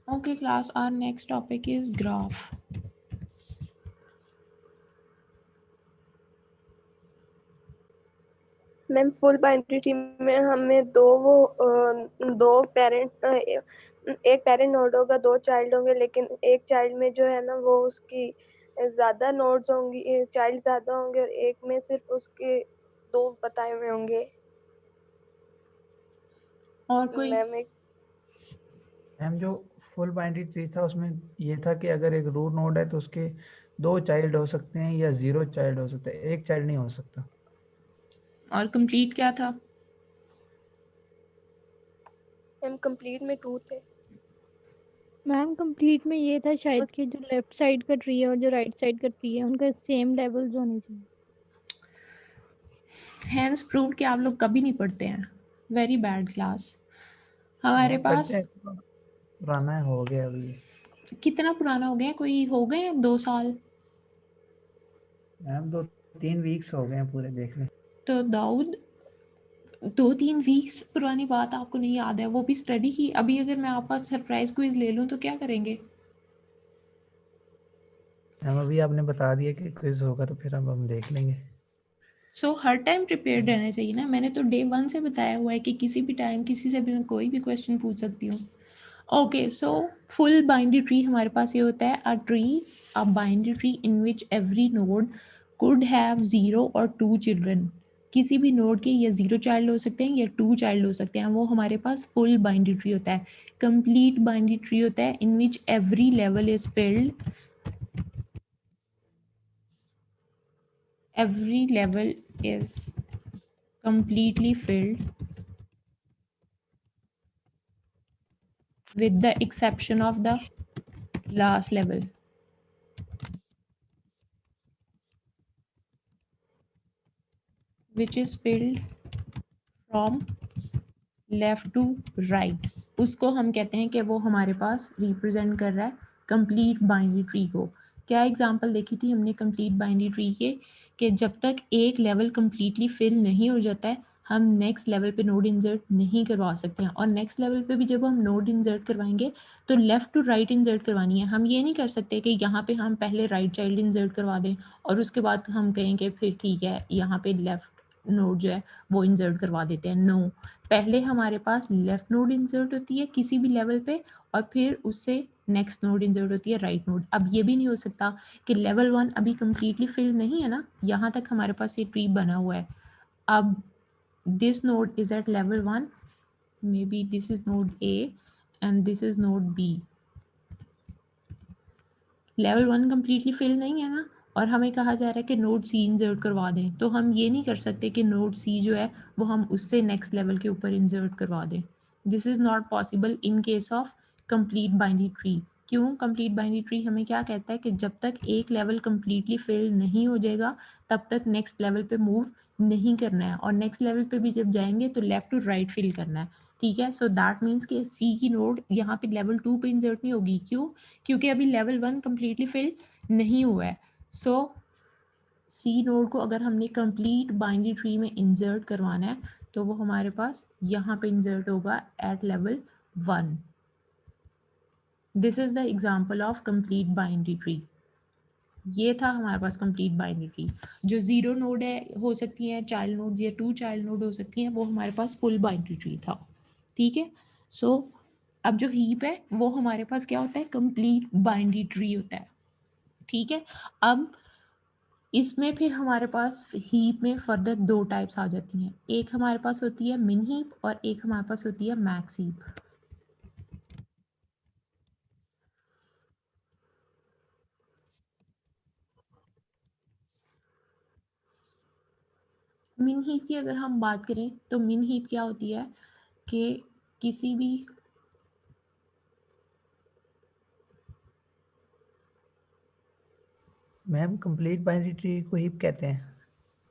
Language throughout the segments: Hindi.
Okay class, our next topic is graph. Ma'am full binary tree में हमें दो पेरेंट एक पेरेंट नोड होगा, दो चाइल्ड होंगे, लेकिन एक चाइल्ड में जो है ना वो उसकी ज्यादा नोड्स होंगी, चाइल्ड ज्यादा होंगे, और एक में सिर्फ उसके दो बताए हुए होंगे। और कोई? मैम जो फुल बाइनरी ट्री था उसमें ये था कि अगर एक रूट नोड है तो उसके दो चाइल्ड हो सकते हैं या जीरो चाइल्ड हो सकता है, एक चाइल्ड नहीं हो सकता। और कंप्लीट क्या था? मैम कंप्लीट में 2 थे। मैम कंप्लीट में ये था शायद कि जो लेफ्ट साइड का ट्री है और जो राइट साइड का ट्री है उनका सेम लेवल्स होने चाहिए। हैंस प्रूव कि आप लोग कभी नहीं पढ़ते हैं। Very bad class. हमारे मैम पास पढ़ते हैं, पुराना हो गया अभी। कितना पुराना हो गया? कोई हो गए 2 साल? मैम 2-3 वीक्स हो गए हैं पूरे, देख लें। तो दाऊद 2-3 वीक्स पुरानी बात आपको नहीं याद है, वो भी स्टडी की। अभी अगर मैं आपका सरप्राइज क्विज ले लूँ तो क्या करेंगे? मैम अभी आपने बता दिया कि क्विज होगा तो फिर अब हम देख लेंगे। सो हर टाइम प्रिपेयर्ड रहना चाहिए ना। मैंने तो डे 1 से बताया हुआ है कि किसी भी टाइम किसी से भी मैं कोई भी क्वेश्चन पूछ सकती हूँ। Okay, so full binary tree हमारे पास ये होता है a binary tree in which every node could have 0 और 2 चिल्ड्रन। किसी भी नोड के या 0 चाइल्ड हो सकते हैं या 2 चाइल्ड हो सकते हैं, वो हमारे पास फुल बाइनरी ट्री होता है। कंप्लीट बाइनरी ट्री होता है in which every level is filled, every level is completely filled with the exception of the last level. Which is filled from left to right. उसको हम कहते हैं कि वो हमारे पास रिप्रेजेंट कर रहा है कंप्लीट बाइनरी ट्री को। क्या एग्जांपल देखी थी हमने कंप्लीट बाइनरी ट्री के? कि जब तक एक लेवल कंप्लीटली फिल नहीं हो जाता है हम नेक्स्ट लेवल पे नोड इंसर्ट नहीं करवा सकते हैं। और नेक्स्ट लेवल पे भी जब हम नोड इंसर्ट करवाएंगे तो लेफ्ट टू राइट इंसर्ट करवानी है। हम ये नहीं कर सकते कि यहाँ पे हम पहले राइट चाइल्ड इंसर्ट करवा दें और उसके बाद हम कहेंगे फिर ठीक है यहाँ पे लेफ्ट नोड जो है वो इंसर्ट करवा देते हैं। नो, पहले हमारे पास लेफ्ट नोड इंसर्ट होती है किसी भी लेवल पे और फिर उससे नेक्स्ट नोड इंसर्ट होती है राइट नोड। अब ये भी नहीं हो सकता कि लेवल 1 अभी कंप्लीटली फिल नहीं है ना, यहाँ तक हमारे पास ये ट्री बना हुआ है। अब this node is at level 1, maybe this is node A and this is node B. Level 1 completely fill नहीं है ना, और हमें कहा जा रहा है कि नोड सी इंसर्ट करवा दें, तो हम ये नहीं कर सकते कि नोड सी जो है वो हम उससे नेक्स्ट लेवल के ऊपर इंसर्ट करवा दें। This is not possible in case of complete binary tree. क्यों? कंप्लीट बाइनरी ट्री हमें क्या कहता है कि जब तक एक लेवल कंप्लीटली फिल नहीं हो जाएगा तब तक नेक्स्ट लेवल पे मूव नहीं करना है, और नेक्स्ट लेवल पे भी जब जाएंगे तो लेफ्ट टू राइट फिल करना है। ठीक है, सो दैट मीन्स कि सी की नोड यहाँ पे लेवल 2 पे इंसर्ट नहीं होगी। क्यों? क्योंकि अभी लेवल 1 कम्प्लीटली फिल नहीं हुआ है। सो सी नोड को अगर हमने कंप्लीट बाइनरी ट्री में इंसर्ट करवाना है तो वो हमारे पास यहाँ पे इंसर्ट होगा at level 1। This is the example of complete binary tree. ये था हमारे पास कंप्लीट बाइनरी ट्री। जो 0 नोड है हो सकती हैं चाइल्ड नोड या 2 चाइल्ड नोड हो सकती हैं, वो हमारे पास फुल बाइनरी ट्री था। ठीक है, सो अब जो हीप है वो हमारे पास क्या होता है? कंप्लीट बाइनरी ट्री होता है। ठीक है, अब इसमें फिर हमारे पास हीप में फर्दर 2 टाइप्स आ जाती हैं। एक हमारे पास होती है मिन हीप और एक हमारे पास होती है मैक्स हीप। मिन हीप की अगर हम बात करें तो मिन हीप क्या होती है कि किसी भी मैम कंप्लीट बाइनरी ट्री को हीप कहते हैं,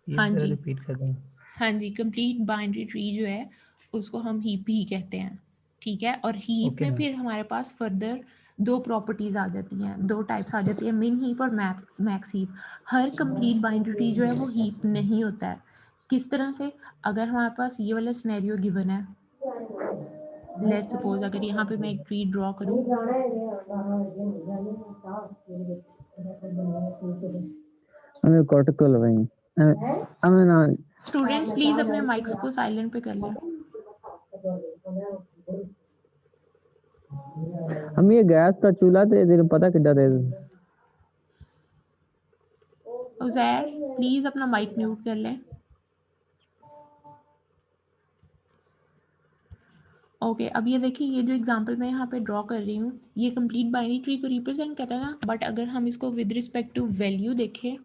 ये हाँ जरा जी, रिपीट कर दें। हाँ जी, कंप्लीट बाइनरी ट्री जो है उसको हम हीप ही कहते हैं। ठीक है, और हीप ओके में मैम। फिर हमारे पास फर्दर 2 प्रॉपर्टीज आ जाती हैं, 2 टाइप्स आ जाती है, मिन हीप और मैक्स हीप। हर कंप्लीट बाइनरी ट्री जो है वो हीप नहीं होता है। किस तरह से? अगर हमारे पास ये वाला सिनेरियो गिवन है, लेट्स सपोज अगर यहाँ पे मैं एक ट्री ड्रॉ करूँ, स्टूडेंट्स प्लीज अपने माइक्स को साइलेंट पे कर लें। हम ये गैस का चूल्हा ते तेरे पता किड्डा दे उजैर प्लीज अपना माइक म्यूट कर लें। ओके अब ये देखिए, ये जो एग्जांपल मैं यहाँ पे ड्रॉ कर रही हूँ ये कंप्लीट बाइनरी ट्री को रिप्रेजेंट कर रहा है ना, बट अगर हम इसको विद रिस्पेक्ट टू वैल्यू देखें,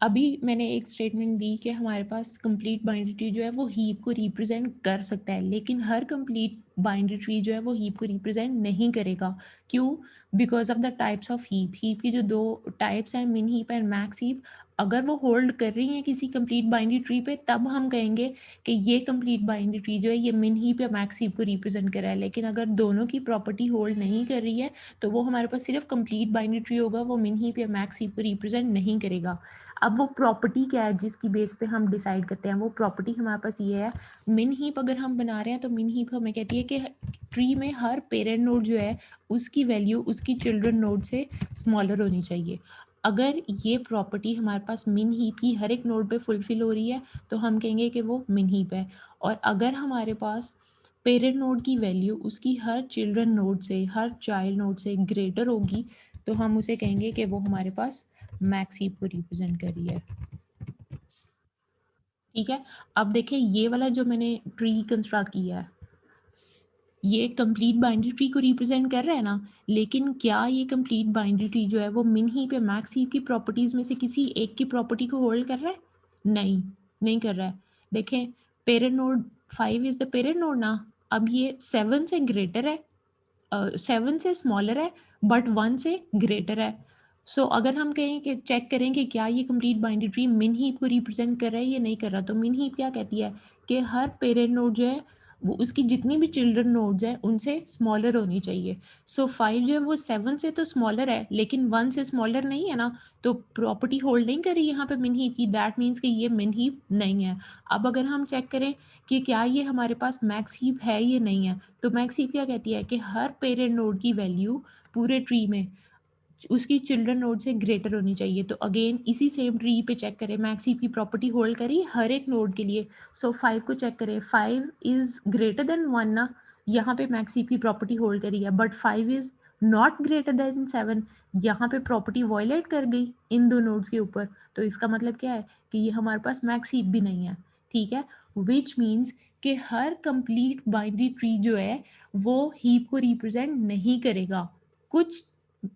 अभी मैंने एक स्टेटमेंट दी कि हमारे पास कंप्लीट बाइनरी ट्री जो है वो हीप को रिप्रेजेंट कर सकता है, लेकिन हर कंप्लीट बाइनरी ट्री जो है वो हीप को रिप्रेजेंट नहीं करेगा। क्यों? Because of the types of heap. Heap की जो दो टाइप्स हैं, मिन हीप एंड मैक्स हीप, अगर वो होल्ड कर रही हैं किसी कंप्लीट बाइनरी ट्री पे, तब हम कहेंगे कि ये कंप्लीट बाइनरी ट्री जो है ये मिन हीप या मैक्स हीप को रिप्रेजेंट कर रहा है। लेकिन अगर दोनों की प्रॉपर्टी होल्ड नहीं कर रही है तो वो हमारे पास सिर्फ कंप्लीट बाइनरी ट्री होगा, वो मिन हीप या मैक्स हीप को रिप्रेजेंट नहीं करेगा। अब वो प्रॉपर्टी क्या है जिसकी बेस पे हम डिसाइड करते हैं? वो प्रॉपर्टी हमारे पास ये है, मिन हीप अगर हम बना रहे हैं तो मिन हीप हमें कहती है कि ट्री में हर पेरेंट नोड जो है उसकी वैल्यू उसकी चिल्ड्रन नोड से स्मॉलर होनी चाहिए। अगर ये प्रॉपर्टी हमारे पास मिन हीप की हर एक नोड पे फुलफिल हो रही है तो हम कहेंगे कि वो मिन हीप है। और अगर हमारे पास पेरेंट नोड की वैल्यू उसकी हर चिल्ड्रन नोड से, हर चाइल्ड नोड से ग्रेटर होगी तो हम उसे कहेंगे कि वो हमारे पास मैक्स हीप को रिप्रेजेंट कर रही है। ठीक है, अब देखें ये वाला जो मैंने ट्री कंस्ट्रक्ट किया है ये कंप्लीट बाइनरी ट्री को रिप्रेजेंट कर रहा है ना, लेकिन क्या ये कंप्लीट बाइनरी ट्री जो है वो मिन हीप या मैक्स हीप की प्रॉपर्टीज में से किसी एक की प्रॉपर्टी को होल्ड कर रहा है? नहीं, नहीं कर रहा है। देखें, parent node 5 is the parent node ना, अब ये 7 से ग्रेटर है, 7 से स्मॉलर है बट 1 से ग्रेटर है। सो अगर हम कहें कि चेक करें कि क्या ये कंप्लीट बाइनरी ट्री मिन हीप को रिप्रेजेंट कर रहा है या नहीं कर रहा, तो मिन हीप क्या कहती है कि हर पेरेंट नोड जो है वो उसकी जितनी भी चिल्ड्रन नोड्स हैं उनसे स्मॉलर होनी चाहिए। सो 5 जो है वो 7 से तो स्मॉलर है लेकिन 1 से स्मॉलर नहीं है ना, तो प्रॉपर्टी होल्ड नहीं कर रही यहाँ पे मिन हीप की। दैट मीन्स कि ये मिन हीप नहीं है। अब अगर हम चेक करें कि क्या ये हमारे पास मैक्स हीप है या नहीं है, तो मैक्स हीप क्या कहती है कि हर पेरेंट नोड की वैल्यू पूरे ट्री में उसकी चिल्ड्रन नोड से ग्रेटर होनी चाहिए। तो अगेन इसी सेम ट्री पे चेक करें, मैक्स हीप की प्रॉपर्टी होल्ड करी हर एक नोड के लिए। सो 5 को चेक करें, 5 इज ग्रेटर देन 1 ना, यहाँ पे मैक्स हीप की प्रॉपर्टी होल्ड करी है, but 5 is not greater than 7, यहाँ पे प्रॉपर्टी वायलेट कर गई इन दो नोड्स के ऊपर। तो इसका मतलब क्या है कि ये हमारे पास मैक्स हीप भी नहीं है। ठीक है, विच मीन्स कि हर कंप्लीट बाइनरी ट्री जो है वो हीप को रिप्रेजेंट नहीं करेगा। कुछ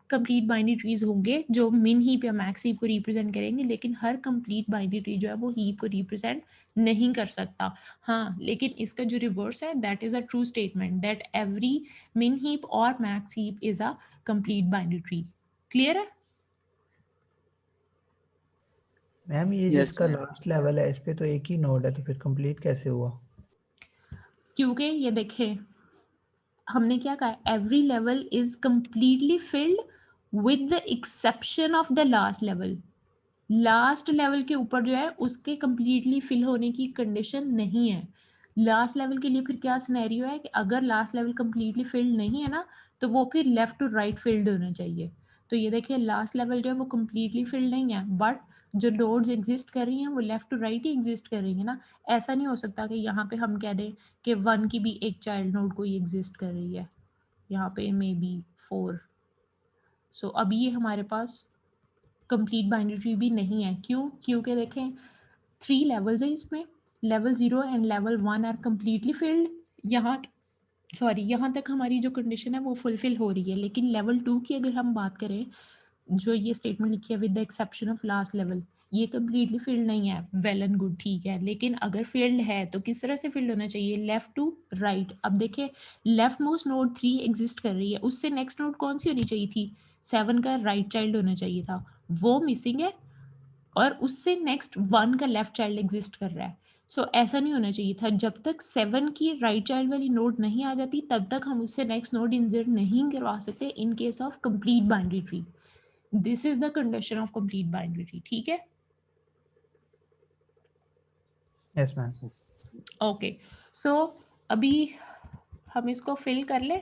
कंप्लीट बाइनरी ट्रीज होंगे जो मिन हीप या मैक्स हीप को रिप्रेजेंट करेंगे, लेकिन हर कंप्लीट बाइनरी ट्री जो है वो हीप को रिप्रेजेंट नहीं कर सकता। हाँ, लेकिन इसका जो रिवर्स है that is a true statement that every मिन हीप और max heap is a complete binary tree. Clear है? मैम ये Yes, जिसका ma'am. लास्ट लेवल है इस पे तो एक ही नोड है, तो फिर कंप्लीट कैसे हुआ? क्योंकि ये देखें हमने क्या कहा, every level is completely filled with the exception of the last level. Last level के ऊपर जो है उसके कंप्लीटली फिल होने की कंडीशन नहीं है। लास्ट लेवल के लिए फिर क्या सिनेरियो है कि अगर लास्ट लेवल कंप्लीटली फिल्ड नहीं है ना तो वो फिर लेफ्ट टू राइट फिल्ड होना चाहिए। तो ये देखिए लास्ट लेवल जो है वो कंप्लीटली फिल्ड नहीं है, बट जो नोड्स एग्जिस्ट कर रही हैं वो लेफ्ट टू राइट ही एग्जिस्ट कर रही है ना। ऐसा नहीं हो सकता कि यहाँ पे हम कह दें कि 1 की भी एक चाइल्ड नोड कोई एग्जिस्ट कर रही है, यहाँ पे मे बी 4। सो अभी ये हमारे पास कंप्लीट बाइनरी ट्री भी नहीं है। क्यों? क्योंकि देखें 3 लेवल्स हैं इसमें, level 0 and level 1 are completely filled. यहाँ तक हमारी जो कंडीशन है वो फुलफिल हो रही है, लेकिन लेवल 2 की अगर हम बात करें, जो ये स्टेटमेंट लिखी है with the exception of last level, ये कंप्लीटली फिल्ड नहीं है। वेल एंड गुड, ठीक है, लेकिन अगर फिल्ड है तो किस तरह से फिल्ड होना चाहिए? Left to right. अब देखिए लेफ्ट मोस्ट नोड 3 एग्जिस्ट कर रही है, उससे नेक्स्ट नोड कौन सी होनी चाहिए थी? 7 का राइट चाइल्ड होना चाहिए था, वो मिसिंग है, और उससे नेक्स्ट 1 का लेफ्ट चाइल्ड एग्जिस्ट कर रहा है। सो ऐसा नहीं होना चाहिए था, जब तक 7 की राइट चाइल्ड वाली नोड नहीं आ जाती तब तक हम उससे नेक्स्ट नोड इंसर्ट नहीं करवा सकते in case of complete binary tree. This is the condition of complete binary tree, ठीक है? Yes ma'am. ओके, सो अभी हम इसको फिल कर ले।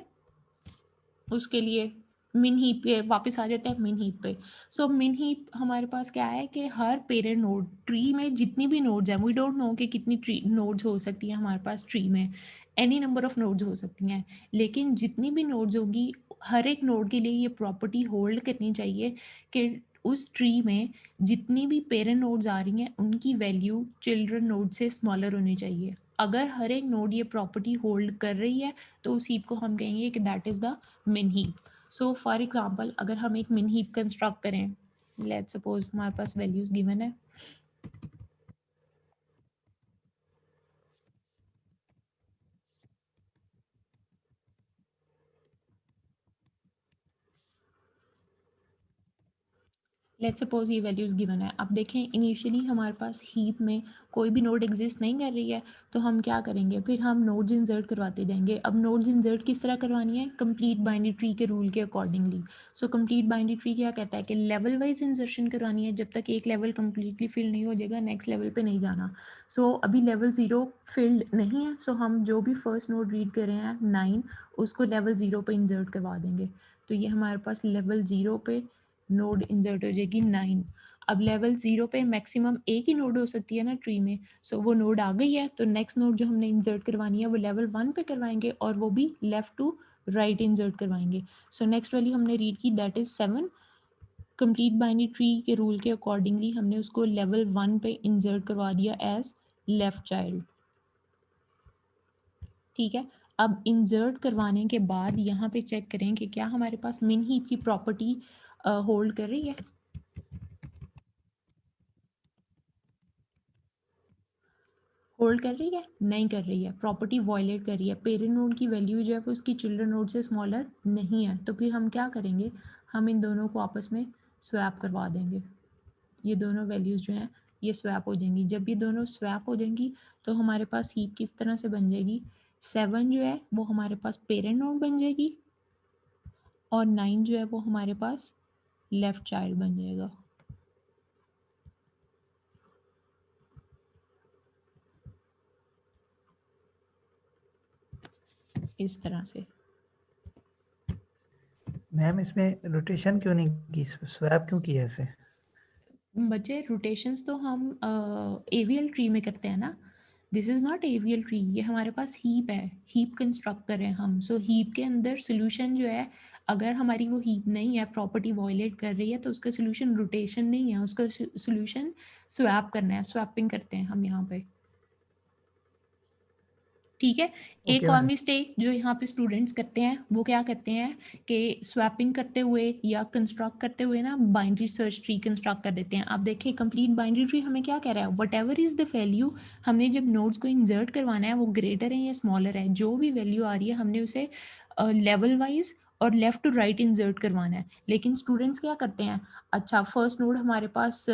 उसके लिए मिन हीप पे वापस आ जाते हैं, मिन हीप पे। सो मिन हीप हमारे पास क्या है कि हर पेरेंट नोड ट्री में जितनी भी नोड्स हैं, वी डोंट नो कि कितनी ट्री नोड्स हो सकती हैं हमारे पास ट्री में, एनी नंबर ऑफ नोड्स हो सकती हैं, लेकिन जितनी भी नोड्स होंगी हर एक नोड के लिए ये प्रॉपर्टी होल्ड करनी चाहिए कि उस ट्री में जितनी भी पेरेंट नोड्स आ रही हैं उनकी वैल्यू चिल्ड्रन नोड से स्मॉलर होनी चाहिए। अगर हर एक नोड ये प्रॉपर्टी होल्ड कर रही है तो उस हीप को हम कहेंगे कि दैट इज द मिन हीप। सो फॉर एग्जाम्पल अगर हम एक मिन हीप कंस्ट्रक्ट करें, लेट्स सपोज हमारे पास वैल्यूज गिवन है, लेट्स सपोज ये वैल्यूज गिवन है। अब देखें इनिशियली हमारे पास हीप में कोई भी नोड एग्जिस्ट नहीं कर रही है, तो हम क्या करेंगे, फिर हम नोड्स इंसर्ट करवाते जाएंगे। अब नोड्स इंसर्ट किस तरह करवानी है, कंप्लीट बाइनरी ट्री के रूल के accordingly. So complete binary tree क्या कहता है कि लेवल वाइज इंसर्शन करवानी है, जब तक एक लेवल कंप्लीटली फिल नहीं हो जाएगा नेक्स्ट लेवल पे नहीं जाना। सो अभी लेवल 0 फिल्ड नहीं है, सो हम जो भी फर्स्ट नोड रीड कर रहे हैं 9 उसको लेवल 0 पे इंसर्ट करवा देंगे। तो ये हमारे पास लेवल 0 पे नोड इंसर्ट हो जाएगी 9। अब लेवल 0 पे मैक्सिमम एक ही नोड हो सकती है ना ट्री में, सो वो नोड आ गई है तो नेक्स्ट नोड जो हमने इंसर्ट करवानी है वो लेवल 1 पे करवाएंगे और वो भी लेफ्ट टू राइट इंसर्ट करवाएंगे। सो नेक्स्ट वैल्यू हमने रीड की that is 7। Complete binary tree के रूल के अकॉर्डिंगली हमने उसको लेवल 1 पे इंसर्ट करवा दिया एज लेफ्ट चाइल्ड, ठीक है? अब इंसर्ट करवाने के बाद यहाँ पे चेक करें कि क्या हमारे पास मिन हीप की प्रॉपर्टी होल्ड कर रही है। होल्ड कर रही है? नहीं कर रही है, प्रॉपर्टी वायलेट कर रही है। पेरेंट नोड की वैल्यू जो है वो उसकी चिल्ड्रन नोड से स्मॉलर नहीं है, तो फिर हम क्या करेंगे, हम इन दोनों को आपस में स्वैप करवा देंगे। ये दोनों वैल्यूज़ जो हैं ये स्वैप हो जाएंगी। जब ये दोनों स्वैप हो जाएंगी तो हमारे पास हीप किस तरह से बन जाएगी, 7 जो है वो हमारे पास पेरेंट नोड बन जाएगी और 9 जो है वो हमारे पास लेफ्ट चाइल्ड बन जाएगा। इस तरह से। मैम इसमें रोटेशन क्यों नहीं की, स्वैप क्यों किया ऐसे? बच्चे रोटेशंस तो हम एवीएल ट्री में करते हैं ना, this is not AVL tree, ये हमारे पास हीप है, हीप कंस्ट्रक्ट कर रहे हैं हम। सो हीप के अंदर सोल्यूशन जो है, अगर हमारी वो हीप नहीं है, प्रॉपर्टी वायलेट कर रही है, तो उसका सोल्यूशन रोटेशन नहीं है, उसका सोल्यूशन स्वैप करना है, स्वैपिंग करते हैं हम यहाँ पे, ठीक है? एक ओके और मैम। मिस्टेक जो यहाँ पे स्टूडेंट्स करते हैं वो क्या करते हैं कि स्वैपिंग करते हुए या कंस्ट्रक्ट करते हुए ना बाइनरी सर्च ट्री कंस्ट्रक्ट कर देते हैं। आप देखिए कंप्लीट बाइनरी ट्री हमें क्या कह रहा है, what ever is the value, हमने जब नोड्स को इंसर्ट करवाना है वो ग्रेटर है या स्मॉलर है, जो भी वैल्यू आ रही है हमने उसे लेवल वाइज और लेफ्ट टू राइट इंसर्ट करवाना है। लेकिन स्टूडेंट्स क्या करते हैं, अच्छा फर्स्ट नोड हमारे पास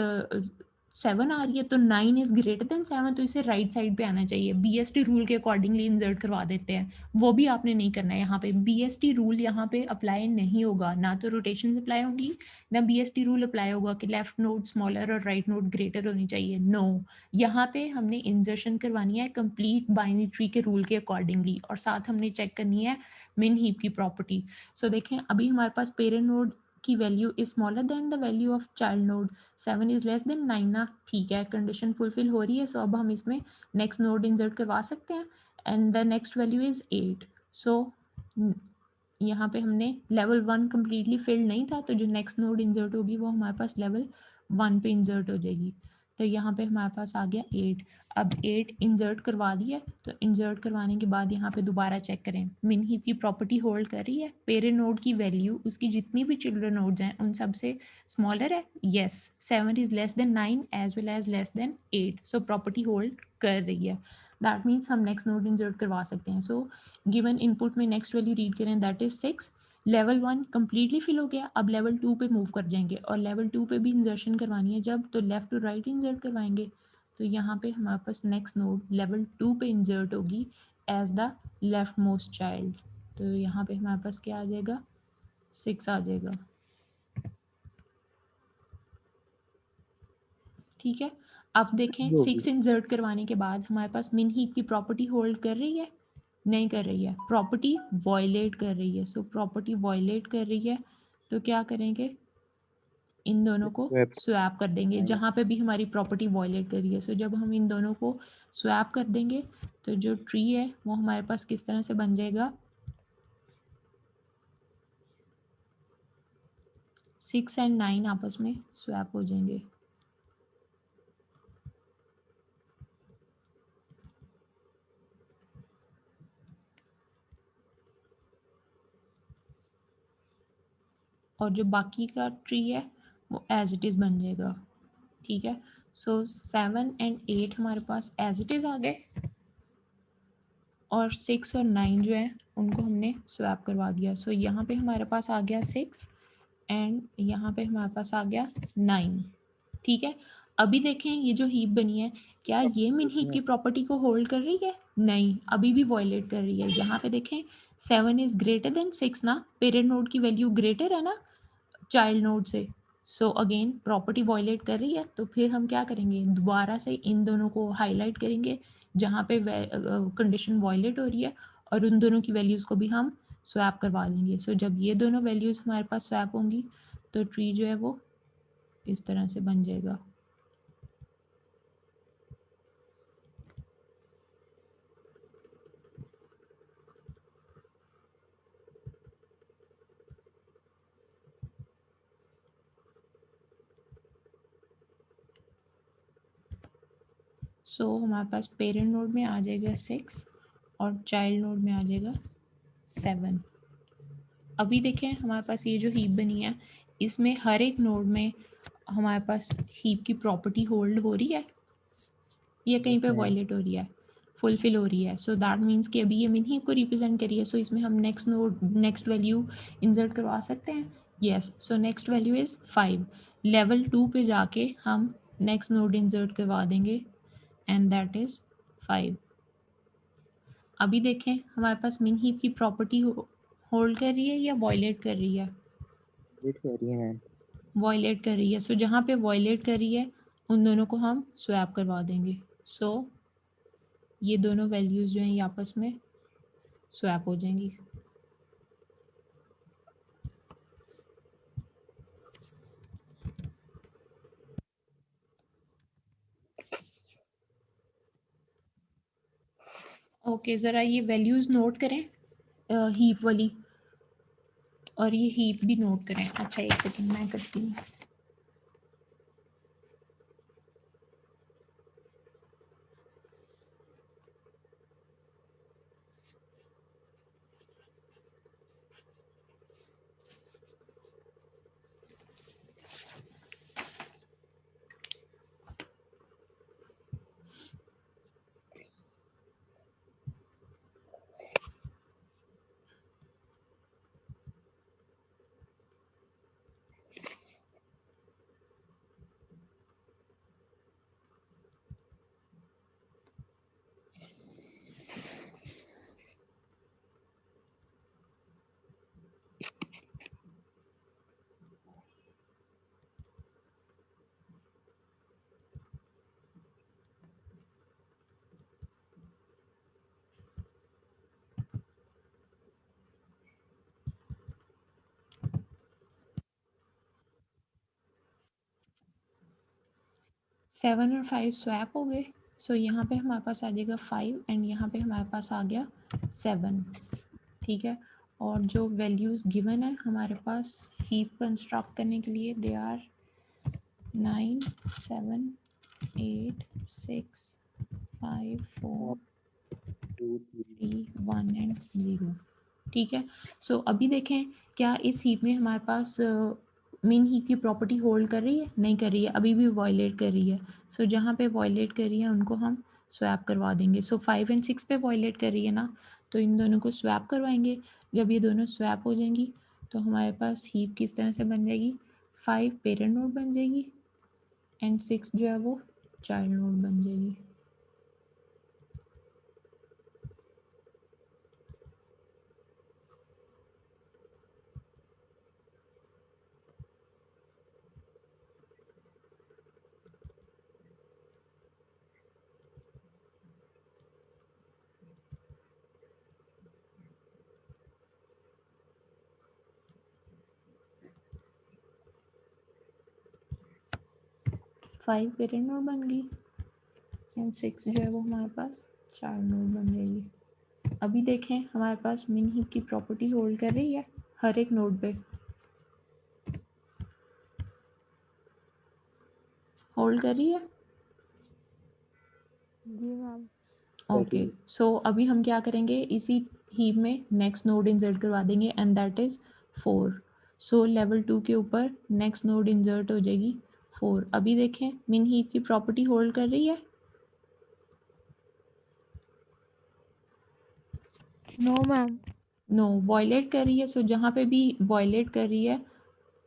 7 आ रही है तो 9 इज ग्रेटर देन 7, तो इसे राइट साइड पे आना चाहिए, बीएसटी रूल के अकॉर्डिंगली इंसर्ट करवा देते हैं। वो भी आपने नहीं करना है यहाँ पे, बीएसटी रूल यहाँ पे अप्लाई नहीं होगा, ना तो रोटेशन अप्लाई होगी ना बीएसटी रूल अप्लाई होगा कि लेफ्ट नोड स्मॉलर और राइट नोड ग्रेटर होनी चाहिए। नो, यहाँ पे हमने इंसर्शन करवानी है कंप्लीट बाइनरी ट्री के रूल के अकॉर्डिंगली, और साथ हमने चेक करनी है मिन हीप की प्रॉपर्टी। सो देखें अभी हमारे पास पेरेंट नोड की value is smaller than the value of child node, 7 is less than 9 ना, ठीक है, कंडीशन फुलफिल हो रही है। सो अब हम इसमें नेक्स्ट नोड इंसर्ट करवा सकते हैं and the next value is 8। सो यहाँ पे हमने लेवल 1 कम्प्लीटली फिल्ड नहीं था, तो जो नेक्स्ट नोड इंसर्ट होगी वो हमारे पास लेवल 1 पे इंसर्ट हो जाएगी। तो यहाँ पे हमारे पास आ गया 8। अब 8 इंसर्ट करवा दिया, तो इंसर्ट करवाने के बाद यहाँ पे दोबारा चेक करें, मिन हीप की प्रॉपर्टी होल्ड कर रही है, पेरेंट नोड की वैल्यू उसकी जितनी भी चिल्ड्रन नोड्स हैं उन सब से स्मॉलर है, yes, 7 is less than 9 as well as less than 8, so property hold कर रही है। दैट मीन्स हम नेक्स्ट नोड इंसर्ट करवा सकते हैं। सो गिवन इनपुट में नेक्स्ट वैल्यू रीड करें that is 6, level 1 completely fill हो गया, अब लेवल 2 पे मूव कर जाएंगे और लेवल 2 पे भी इंसर्शन करवानी है जब, तो लेफ्ट टू राइट इंसर्ट करवाएंगे। तो यहाँ पे हमारे पास नेक्स्ट नोड लेवल 2 पे इंसर्ट होगी as the leftmost child. तो यहाँ पे हमारे पास क्या आ जाएगा, 6 आ जाएगा। ठीक है, अब देखें 6 इंसर्ट करवाने के बाद हमारे पास मिन हीप की प्रॉपर्टी होल्ड कर रही है, नहीं कर रही है, प्रॉपर्टी वॉयलेट कर रही है। सो प्रॉपर्टी वॉयलेट कर रही है तो क्या करेंगे, इन दोनों को स्वैप कर देंगे जहाँ पे भी हमारी प्रॉपर्टी वॉयलेट कर रही है। सो जब हम इन दोनों को स्वैप कर देंगे तो जो ट्री है वो हमारे पास किस तरह से बन जाएगा, 6 एंड 9 आपस में स्वैप हो जाएंगे। और जो बाकी का ट्री है वो एज इट इज़ बन जाएगा। ठीक है, सो 7 एंड 8 हमारे पास एज इट इज़ आ गए और 6 और 9 जो है उनको हमने स्वैप करवा दिया। सो यहाँ पे हमारे पास आ गया 6 एंड यहाँ पे हमारे पास आ गया 9। ठीक है, अभी देखें ये जो हीप बनी है क्या ये मिन हीप की प्रॉपर्टी को होल्ड कर रही है, नहीं, अभी भी वॉयलेट कर रही है। यहाँ पे देखें 7 इज ग्रेटर देन 6 ना, पेरेंट नोड की वैल्यू ग्रेटर है ना चाइल्ड नोड से। सो अगेन प्रॉपर्टी वॉयलेट कर रही है, तो फिर हम क्या करेंगे, दोबारा से इन दोनों को हाईलाइट करेंगे जहाँ पे कंडीशन वॉयलेट हो रही है और उन दोनों की वैल्यूज़ को भी हम स्वैप करवा देंगे। सो जब ये दोनों वैल्यूज़ हमारे पास स्वैप होंगी तो ट्री जो है वो इस तरह से बन जाएगा। सो हमारे पास पेरेंट नोड में आ जाएगा 6 और चाइल्ड नोड में आ जाएगा 7। अभी देखें हमारे पास ये जो हीप बनी है इसमें हर एक नोड में हमारे पास हीप की प्रॉपर्टी होल्ड हो रही है या कहीं पे वॉयलेट हो रही है, फुलफिल हो रही है। सो दैट मीन्स कि अभी ये मिन हीप को रिप्रेजेंट करिए। सो इसमें हम next node next value insert करवा सकते हैं, yes. So next value is 5। Level 2 पे जाके हम नेक्स्ट नोड इंसर्ट करवा देंगे एंड दैट इज 5। अभी देखें हमारे पास मिन हीप की प्रॉपर्टी होल्ड कर रही है या वॉयलेट कर रही है, वॉयलेट कर रही है। सो जहाँ पे वॉयलेट कर रही है उन दोनों को हम स्वैप करवा देंगे। सो ये दोनों वैल्यूज जो हैं ये आपस में स्वैप हो जाएंगी। ओके, ज़रा ये वैल्यूज नोट करें हीप वाली, और ये हीप भी नोट करें। अच्छा एक सेकंड मैं करती हूँ। सेवन और 5 स्वैप हो गए। सो यहाँ पे हमारे पास आ जाएगा 5 एंड यहाँ पे हमारे पास आ गया 7। ठीक है, और जो वैल्यूज गिवन है हमारे पास हीप कंस्ट्रक्ट करने के लिए दे आर 9 7 8 6 5 4 3 1 एंड 0। ठीक है, सो अभी देखें क्या इस हीप में हमारे पास मेन हीप की प्रॉपर्टी होल्ड कर रही है, नहीं कर रही है, अभी भी वॉयलेट कर रही है। सो जहाँ पे वॉयलेट कर रही है उनको हम स्वैप करवा देंगे। सो 5 एंड 6 पे वॉयलेट कर रही है ना, तो इन दोनों को स्वैप करवाएंगे। जब ये दोनों स्वैप हो जाएंगी तो हमारे पास हीप किस तरह से बन जाएगी, 5 पेरेंट नोड बन जाएगी एंड 6 जो है वो चाइल्ड नोड बन जाएगी। फाइव पेरेंट नोड बन गई एंड 6 जो है वो हमारे पास चाइल्ड नोड बन जाएगी। अभी देखें हमारे पास मिन हीप की प्रॉपर्टी होल्ड कर रही है हर एक नोड पे, होल्ड कर रही है। जी मैम। ओके सो अभी हम क्या करेंगे, इसी हीप में नेक्स्ट नोड इंसर्ट करवा देंगे and that is 4। So level 2 के ऊपर नेक्स्ट नोड इंसर्ट हो जाएगी 4। अभी देखें मिन हीप की प्रॉपर्टी होल्ड कर रही है। No ma'am. नो, वॉयलेट कर रही है। सो जहाँ पे भी वॉयलेट कर रही है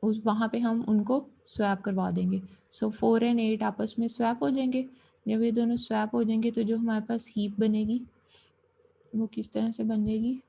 उस वहाँ पे हम उनको स्वैप करवा देंगे। सो 4 एंड 8 आपस में स्वैप हो जाएंगे। जब ये दोनों स्वैप हो जाएंगे तो जो हमारे पास हीप बनेगी वो किस तरह से बन जाएगी।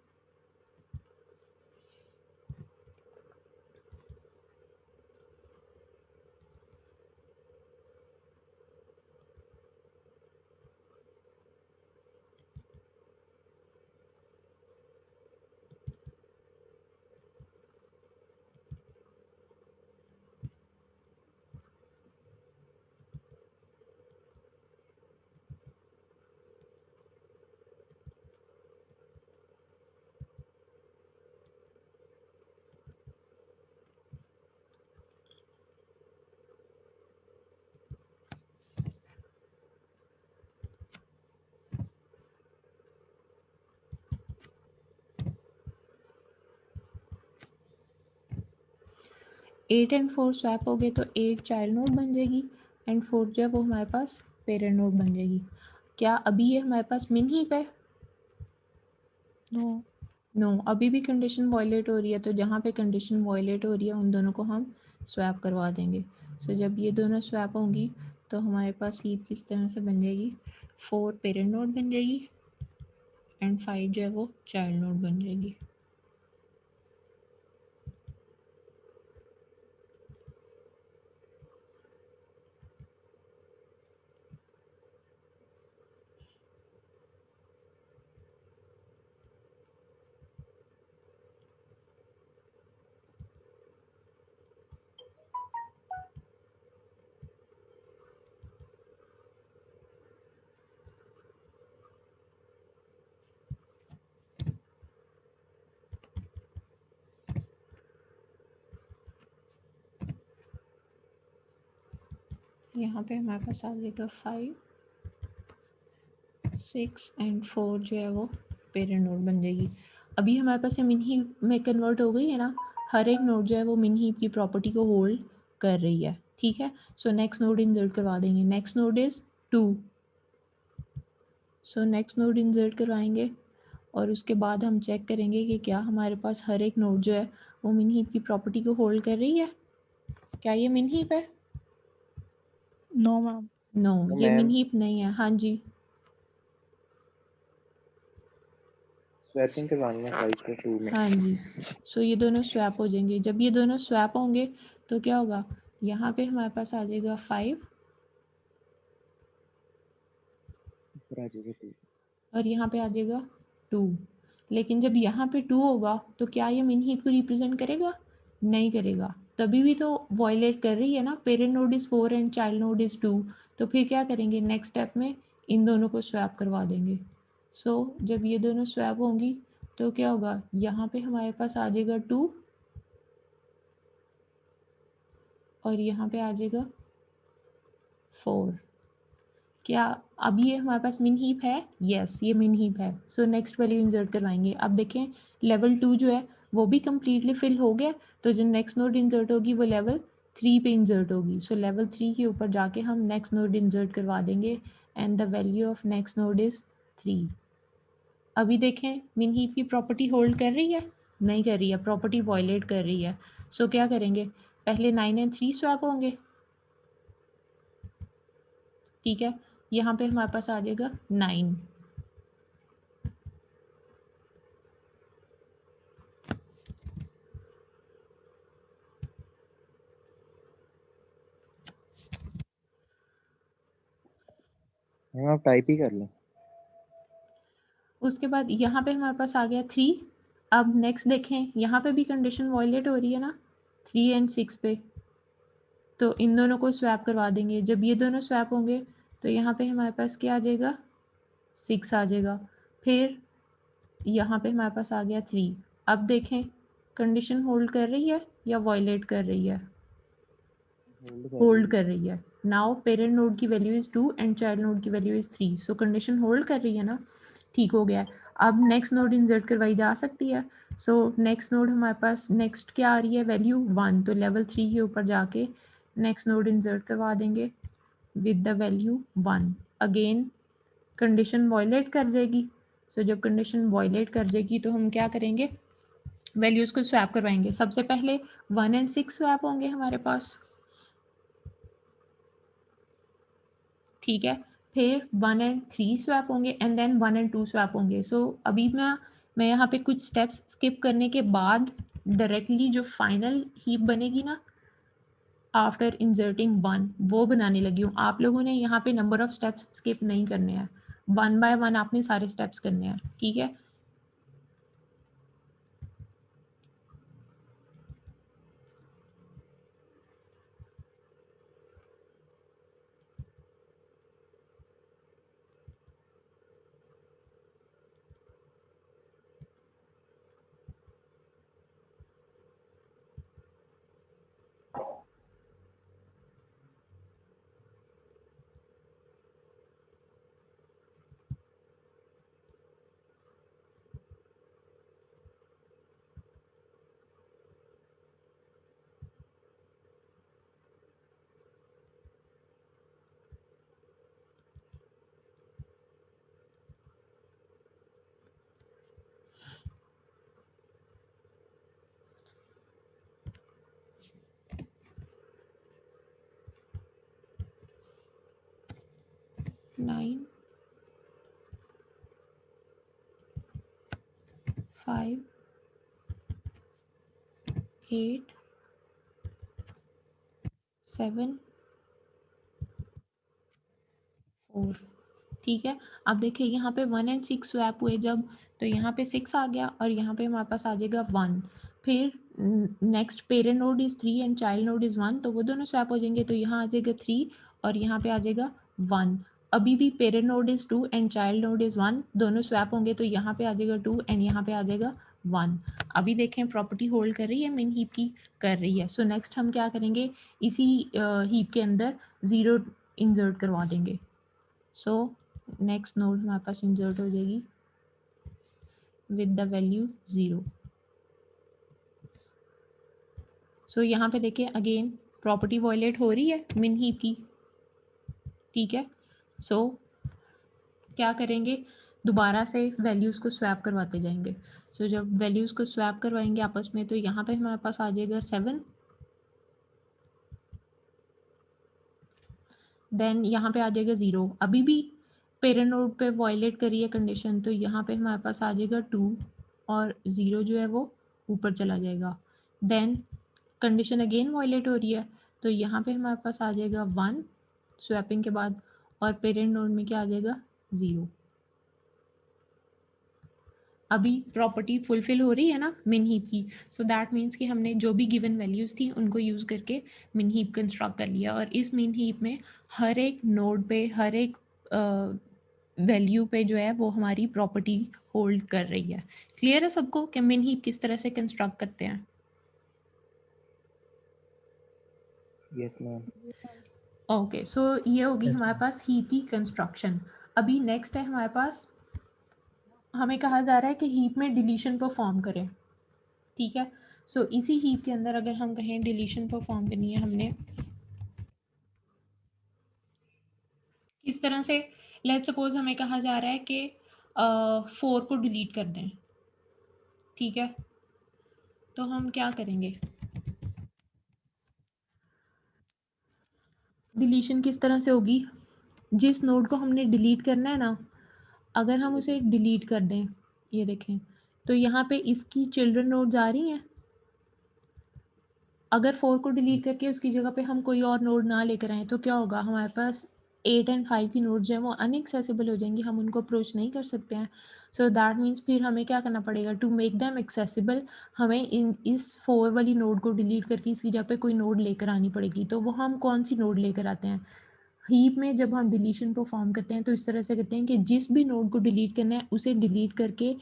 एट एंड 4 स्वैप हो गए तो 8 चाइल्ड नोड बन जाएगी एंड 4 जो है वो हमारे पास पेरेंट नोड बन जाएगी। क्या अभी ये हमारे पास मिन हीप है? नो। नो, अभी भी कंडीशन वॉयलेट हो रही है। तो जहाँ पे कंडीशन वॉयलेट हो रही है उन दोनों को हम स्वैप करवा देंगे। सो जब ये दोनों स्वैप होंगी तो हमारे पास हीप किस तरह से बन जाएगी, 4 पेरेंट नोड बन जाएगी एंड 5 जो है वो चाइल्ड नोड बन जाएगी। यहाँ पे हमारे पास आ जाएगा 5, 6 एंड 4 जो है वो पेरेंट नोड बन जाएगी। अभी हमारे पास ये मिन हीप में कन्वर्ट हो गई है ना, हर एक नोड जो है वो मिन हीप की प्रॉपर्टी को होल्ड कर रही है। ठीक है, सो नेक्स्ट नोड इंसर्ट करवा देंगे। Next node is 2। So next node insert करवाएंगे और उसके बाद हम चेक करेंगे कि क्या हमारे पास हर एक नोड जो है वो मिन हीप की प्रॉपर्टी को होल्ड कर रही है। क्या ये मिन हीप है? No ma'am. नो, तो ये मिन मैम हीप नहीं है। हाँ जी, स्वैपिंग करवानी है 5 को 2 में। हाँ जी। सो ये दोनों स्वैप हो जाएंगे। जब ये दोनों स्वैप होंगे तो क्या होगा, यहाँ पे हमारे पास आ जाएगा 5 ऊपर आ जाएगा 2। और यहाँ पे आ जाएगा 2। लेकिन जब यहाँ पे 2 होगा तो क्या ये मिन हीप को रिप्रेजेंट करेगा? नहीं करेगा। तभी भी तो वॉयलेट कर रही है ना, parent node is 4 and child node is 2। तो फिर क्या करेंगे, नेक्स्ट स्टेप में इन दोनों को स्वैप करवा देंगे। सो जब ये दोनों स्वैप होंगी तो क्या होगा, यहाँ पे हमारे पास आ जाएगा 2 और यहाँ पे आ जाएगा 4। क्या अभी ये हमारे पास मिन हीप है? यस, ये मिन हीप है। सो नेक्स्ट वैल्यू इंसर्ट करवाएंगे। अब देखें लेवल 2 जो है वो भी कम्प्लीटली फिल हो गया। तो जो नेक्स्ट नोड इंसर्ट होगी वो लेवल 3 पे इंसर्ट होगी। सो लेवल 3 के ऊपर जाके हम नेक्स्ट नोड इंसर्ट करवा देंगे and the value of next node is 3। अभी देखें मिन हीप की प्रॉपर्टी होल्ड कर रही है? नहीं कर रही है, प्रॉपर्टी वॉयलेट कर रही है। सो क्या करेंगे, पहले 9 एंड 3 स्वैप होंगे ठीक है, यहाँ पे हमारे पास आ जाएगा 9। मैम आप टाइप ही कर लें। उसके बाद यहाँ पे हमारे पास आ गया 3। अब नेक्स्ट देखें, यहाँ पे भी कंडीशन वायलेट हो रही है ना 3 एंड 6 पे, तो इन दोनों को स्वैप करवा देंगे। जब ये दोनों स्वैप होंगे तो यहाँ पे हमारे पास क्या आ जाएगा, 6 आ जाएगा। फिर यहाँ पे हमारे पास आ गया 3। अब देखें कंडीशन होल्ड कर रही है या वायलेट कर रही है, होल्ड कर रही है। नाउ पेरेंट नोड की value is 2 and child node की value is 3, so condition hold कर रही है ना, ठीक हो गया है। अब नेक्स्ट नोड इंसर्ट करवाई जा सकती है। सो नेक्स्ट नोड हमारे पास नेक्स्ट क्या आ रही है, वैल्यू 1, तो लेवल 3 के ऊपर जाके नेक्स्ट नोड इंसर्ट करवा देंगे with the value 1। Again condition violate कर जाएगी। सो जब कंडीशन वायलेट कर जाएगी तो हम क्या करेंगे, वैल्यूज को स्वैप करवाएंगे। सबसे पहले 1 एंड 6 स्वैप होंगे हमारे पास, ठीक है। फिर 1 एंड 3 स्वैप होंगे एंड देन 1 एंड 2 स्वैप होंगे। सो अभी मैं यहाँ पे कुछ स्टेप्स स्किप करने के बाद डायरेक्टली जो फाइनल हीप बनेगी ना आफ्टर इंसर्टिंग 1, वो बनाने लगी हूँ। आप लोगों ने यहाँ पे नंबर ऑफ स्टेप्स स्किप नहीं करने हैं, 1 बाय 1 आपने सारे स्टेप्स करने हैं, ठीक है। नाइन 5 8 7 4, ठीक है। अब देखिए यहाँ पे 1 एंड 6 स्वैप हुए जब, तो यहाँ पे 6 आ गया और यहाँ पे हमारे पास आ जाएगा 1। फिर next parent node is 3 and child node is 1, तो वो दोनों स्वैप हो जाएंगे, तो यहाँ आ जाएगा 3 और यहाँ पे आ जाएगा 1। अभी भी parent node is 2 and child node is 1, दोनों स्वैप होंगे, तो यहाँ पे आ जाएगा 2 एंड यहाँ पे आ जाएगा 1। अभी देखें प्रॉपर्टी होल्ड कर रही है, मेन हीप की कर रही है। सो नेक्स्ट हम क्या करेंगे, इसी हीप के अंदर 0 इंसर्ट करवा देंगे। सो नेक्स्ट नोड हमारे पास इंसर्ट हो जाएगी विद द वैल्यू 0। सो यहाँ पे देखिए अगेन प्रॉपर्टी वायलेट हो रही है मिन हीप की, ठीक है। सो क्या करेंगे, दोबारा से वैल्यूज को स्वैप करवाते जाएंगे। सो जब वैल्यूज को स्वैप करवाएंगे आपस में, तो यहाँ पे हमारे पास आ जाएगा 7, देन यहाँ पे आ जाएगा 0। अभी भी पेरेंट नोड पे वायलेट करी है कंडीशन, तो यहाँ पे हमारे पास आ जाएगा 2 और 0 जो है वो ऊपर चला जाएगा। देन कंडीशन अगेन वायलेट हो रही है, तो यहाँ पे हमारे पास आ जाएगा 1 स्वैपिंग के बाद और पेरेंट नोड में क्या आ जाएगा 0। अभी प्रॉपर्टी फुलफिल हो रही है ना मिन हीप की, सो दैट मीन्स कि हमने जो भी गिवन वैल्यूज थी उनको यूज करके मिन हीप कंस्ट्रक्ट कर लिया, और इस मिन हीप में हर एक नोड पे हर एक वैल्यू पे जो है वो हमारी प्रॉपर्टी होल्ड कर रही है। क्लियर है सबको कि मिन हीप किस तरह से कंस्ट्रक्ट करते हैं? Yes ma'am. ओके, सो ये होगी Yes, हमारे ma'am. पास हीप की कंस्ट्रक्शन। अभी नेक्स्ट है हमारे पास, हमें कहा जा रहा है कि हीप में डिलीशन परफॉर्म करें, ठीक है। सो इसी हीप के अंदर अगर हम कहें डिलीशन परफॉर्म करनी है हमने, किस तरह से, लेट्स सपोज हमें कहा जा रहा है कि 4 को डिलीट कर दें, ठीक है। तो हम क्या करेंगे, डिलीशन किस तरह से होगी, जिस नोड को हमने डिलीट करना है ना, अगर हम उसे डिलीट कर दें, ये देखें, तो यहाँ पे इसकी चिल्ड्रन नोड्स आ रही हैं। अगर 4 को डिलीट करके उसकी जगह पे हम कोई और नोड ना लेकर आए तो क्या होगा, हमारे पास 8 एंड 5 की नोड्स जो है वो अनएक्सेसिबल हो जाएंगी, हम उनको अप्रोच नहीं कर सकते हैं। सो दैट मीन्स फिर हमें क्या करना पड़ेगा, टू मेक दैम एक्सेसिबल हमें इस 4 वाली नोड को डिलीट करके इसकी जगह पे कोई नोड लेकर आनी पड़ेगी। तो वो हम कौन सी नोड लेकर आते हैं, हीप में जब हम डिलीशन परफॉर्म करते हैं तो इस तरह से करते हैं कि जिस भी नोड को डिलीट करना है उसे डिलीट करके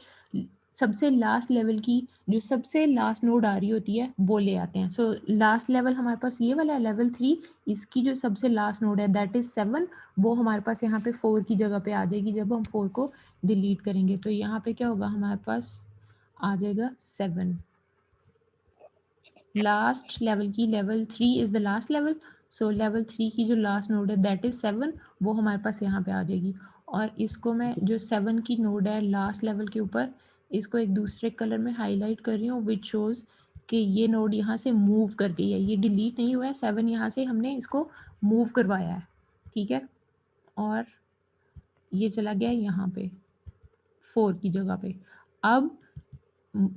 सबसे लास्ट लेवल की जो सबसे लास्ट नोड आ रही होती है वो ले आते हैं। सो लास्ट लेवल हमारे पास ये वाला है लेवल 3, इसकी जो सबसे लास्ट नोड है दैट इज 7, वो हमारे पास यहाँ पे 4 की जगह पे आ जाएगी जब हम 4 को डिलीट करेंगे। तो यहाँ पे क्या होगा, हमारे पास आ जाएगा 7, लास्ट लेवल की, level 3 is the last level, so level 3 की जो लास्ट नोड है दैट इज 7, वो हमारे पास यहाँ पे आ जाएगी। और इसको मैं जो 7 की नोड है लास्ट लेवल के ऊपर, इसको एक दूसरे कलर में हाईलाइट कर रही हूँ विच शोज कि ये नोड यहाँ से मूव कर गई है, ये डिलीट नहीं हुआ है, 7 यहाँ से हमने इसको मूव करवाया है, ठीक है। और ये चला गया यहाँ पे 4 की जगह पे। अब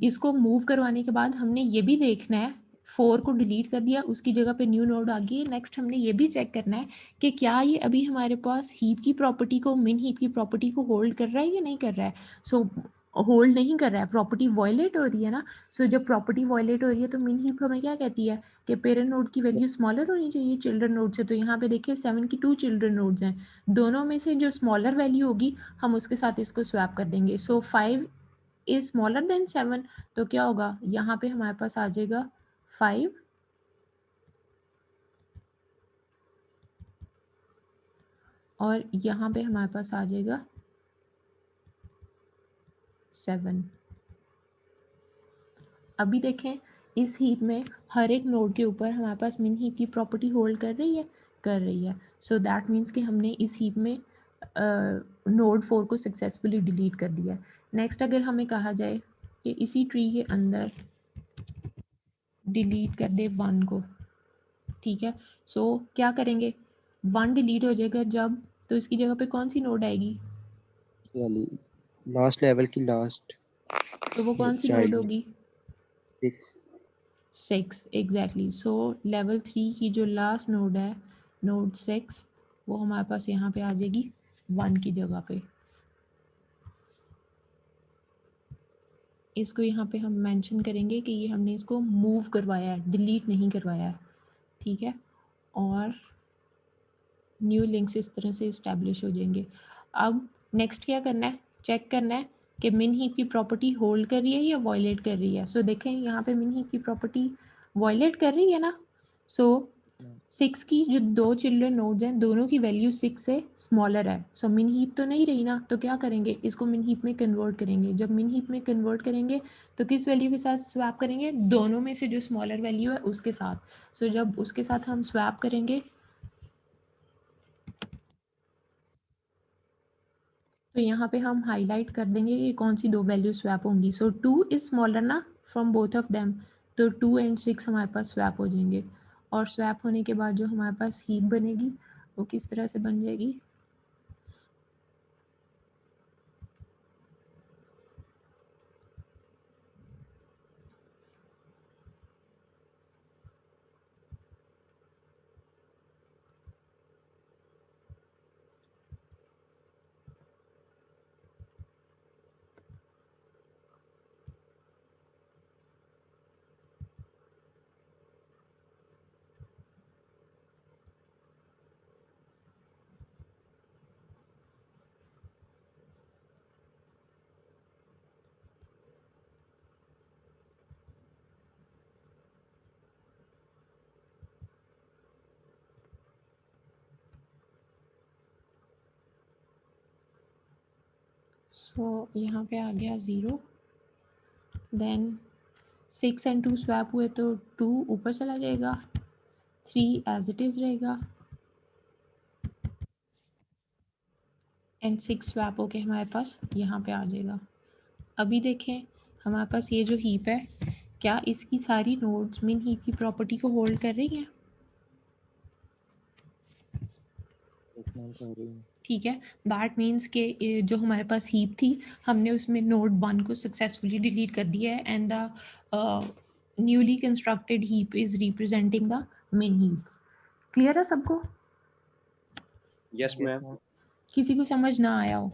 इसको मूव करवाने के बाद हमने ये भी देखना है, 4 को डिलीट कर दिया, उसकी जगह पे न्यू नोड आ गई। नेक्स्ट हमने ये भी चेक करना है कि क्या ये अभी हमारे पास हीप की प्रॉपर्टी को, मिन हीप की प्रॉपर्टी को होल्ड कर रहा है या नहीं कर रहा है। सो होल्ड नहीं कर रहा है, प्रॉपर्टी वायलेट हो रही है ना। सो जब प्रॉपर्टी वायलेट हो रही है तो मिन हीप हमें क्या कहती है कि पेरेंट नोड की वैल्यू स्मॉलर होनी चाहिए चिल्ड्रन नोड से। तो यहाँ पे देखिए 7 की 2 चिल्ड्रन नोड्स हैं, दोनों में से जो स्मॉलर वैल्यू होगी हम उसके साथ इसको स्वैप कर देंगे। सो 5 इज स्मॉलर देन 7, तो क्या होगा, यहाँ पे हमारे पास आ जाएगा 5 और यहाँ पे हमारे पास आ जाएगा 7। अभी देखें इस हीप में हर एक नोड के ऊपर हमारे पास मिन हीप की प्रॉपर्टी होल्ड कर रही है। सो दैट मीन्स कि हमने इस हीप में नोड 4 को सक्सेसफुली डिलीट कर दिया। नेक्स्ट अगर हमें कहा जाए कि इसी ट्री के अंदर डिलीट कर दे 1 को, ठीक है। सो क्या करेंगे, 1 डिलीट हो जाएगा जब, तो इसकी जगह पे कौन सी नोड आएगी, वाली लास्ट लेवल की लास्ट तो वो कौन सी नोड चाइल्ड होगी, 6। 6 एग्जैक्टली। सो लेवल 3 की जो लास्ट नोड है नोड 6, वो हमारे पास यहाँ पे आ जाएगी 1 की जगह पे। इसको यहाँ पे हम मेंशन करेंगे कि ये हमने इसको मूव करवाया है, डिलीट नहीं करवाया है, ठीक है। और न्यू लिंक्स इस तरह से इस्टेब्लिश हो जाएंगे। अब नेक्स्ट क्या करना है, चेक करना है कि मिन हीप की प्रॉपर्टी होल्ड कर रही है या वॉयलेट कर रही है। सो देखें यहाँ पे मिन हीप की प्रॉपर्टी वॉयलेट कर रही है ना। सो 6 की जो 2 चिल्ड्रन नोड्स हैं दोनों की वैल्यू 6 से स्मॉलर है, सो मिन हीप तो नहीं रही ना, तो क्या करेंगे, इसको मिन हीप में कन्वर्ट करेंगे। जब मिन हीप में कन्वर्ट करेंगे तो किस वैल्यू के साथ स्वैप करेंगे, दोनों में से जो स्मॉलर वैल्यू है उसके साथ। सो जब उसके साथ हम स्वैप करेंगे तो यहाँ पे हम हाईलाइट कर देंगे कि कौन सी 2 वैल्यू स्वैप होंगी। सो 2 इज स्मॉलर ना फ्रॉम बोथ ऑफ देम, तो 2 एंड 6 हमारे पास स्वैप हो जाएंगे। और स्वैप होने के बाद जो हमारे पास हीप बनेगी वो किस तरह से बन जाएगी, सो यहाँ पे आ गया 0, देन 6 एंड 2 स्वैप हुए तो 2 ऊपर चला जाएगा, 3 एज इट इज़ रहेगा एंड 6 स्वैप होके हमारे पास यहाँ पे आ जाएगा। अभी देखें हमारे पास ये जो हीप है क्या इसकी सारी नोड्स मिन हीप की प्रॉपर्टी को होल्ड कर रही हैं। ठीक है, दैट मीन्स कि जो हमारे पास हीप थी हमने उसमें नोड 1 को सक्सेसफुली डिलीट कर दिया है and the newly constructed heap is representing the main heap. Clear है सबको? Yes ma'am. किसी को समझ ना आया हो?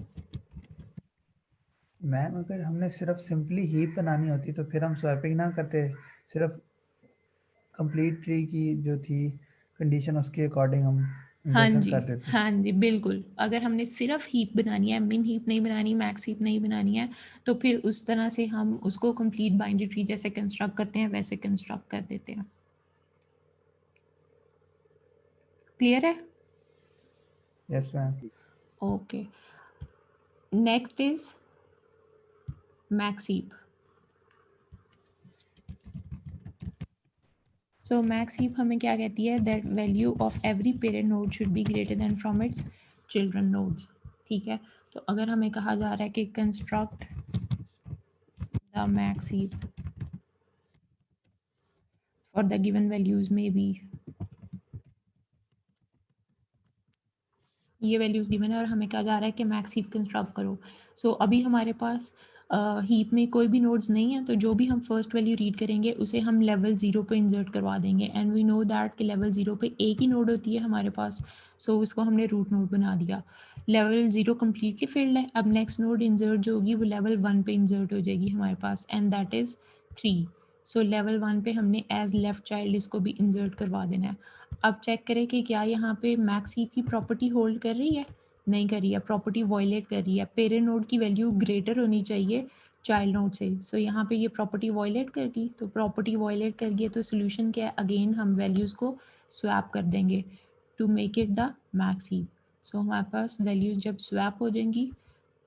मैम अगर हमने सिर्फ सिंपली हीप बनानी होती तो फिर हम स्वैपिंग ना करते, सिर्फ कंप्लीट ट्री की जो थी कंडीशन उसके अकॉर्डिंग हम हाँ इंसर्शन जी, कर देते। हाँ जी, बिल्कुल। अगर हमने सिर्फ हीप बनानी है, मिन हीप नहीं बनानी, मैक्स हीप नहीं बनानी है, तो फिर उस तरह से हम उसको कंप्लीट बाइनरी ट्री जैसे कंस्ट्रक्ट करते हैं वैसे कंस्ट्रक्ट कर देते हैं। क्लियर है? Yes ma'am. Okay, next is max heap. So max heap हमें क्या कहती है? That value of every parent node should be greater than from its children nodes. ठीक है, तो अगर हमें कहा जा रहा है कि construct the max heap for the given values may be, ये वैल्यूज गिवन है और हमें कहा जा रहा है कि मैक्स हीप कंस्ट्रक्ट करो। सो अभी हमारे पास हीप में कोई भी नोड्स नहीं है, तो जो भी हम फर्स्ट वैल्यू रीड करेंगे उसे हम लेवल 0 पे इंसर्ट करवा देंगे एंड वी नो दैट कि लेवल 0 पे एक ही नोड होती है हमारे पास, सो उसको हमने रूट नोड बना दिया। लेवल 0 कम्प्लीटली फिल्ड है। अब नेक्स्ट नोड इंसर्ट जो होगी वो लेवल 1 पे इंसर्ट हो जाएगी हमारे पास and that is 3। So level 1 पे हमने एज लेफ्ट चाइल्ड इसको भी इंसर्ट करवा देना है। अब चेक करें कि क्या यहाँ पे मैक्स हीप की प्रॉपर्टी होल्ड कर रही है? नहीं कर रही है, प्रॉपर्टी वॉयलेट कर रही है। पेरेंट नोड की वैल्यू ग्रेटर होनी चाहिए चाइल्ड नोड से। सो यहाँ पे ये प्रॉपर्टी वॉयलेट कर गई, तो प्रॉपर्टी वॉयलेट कर गई तो सोल्यूशन क्या है? अगेन हम वैल्यूज़ को स्वैप कर देंगे to make it the max heap. So हमारे पास वैल्यूज़ जब स्वैप हो जाएंगी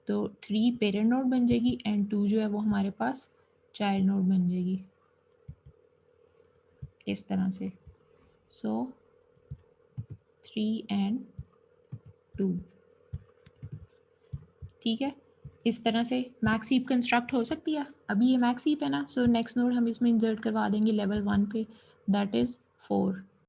तो 3 पेरेंट नोड बन जाएगी एंड 2 जो है वो हमारे पास चाइल्ड नोड बन जाएगी इस तरह से। सो 3 and 2, ठीक है। इस तरह से मैक्स हीप कंस्ट्रक्ट हो सकती है। अभी ये मैक्स हीप है ना, सो नेक्स्ट नोड हम इसमें इंसर्ट करवा देंगे लेवल 1 पे, दैट इज़ 4।